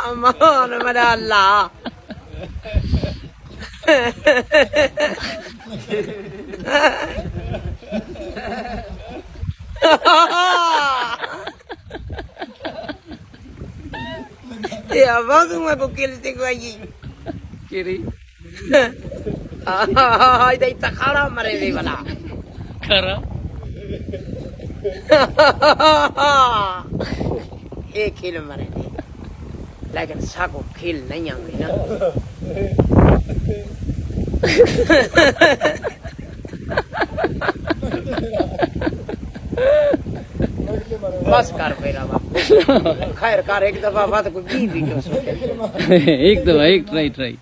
अमान मेरा अल्लाह। ये आवाज में को किलते को आई केरी इधर इतना खड़ा मरे वे वाला खरा एक खेल मरे थे लेकिन साको खेल नहीं आऊंगी ना। बस कर मेरा बाप खैर कर एक दफा बात को भी क्यों सोचे एक दफा एक ट्राई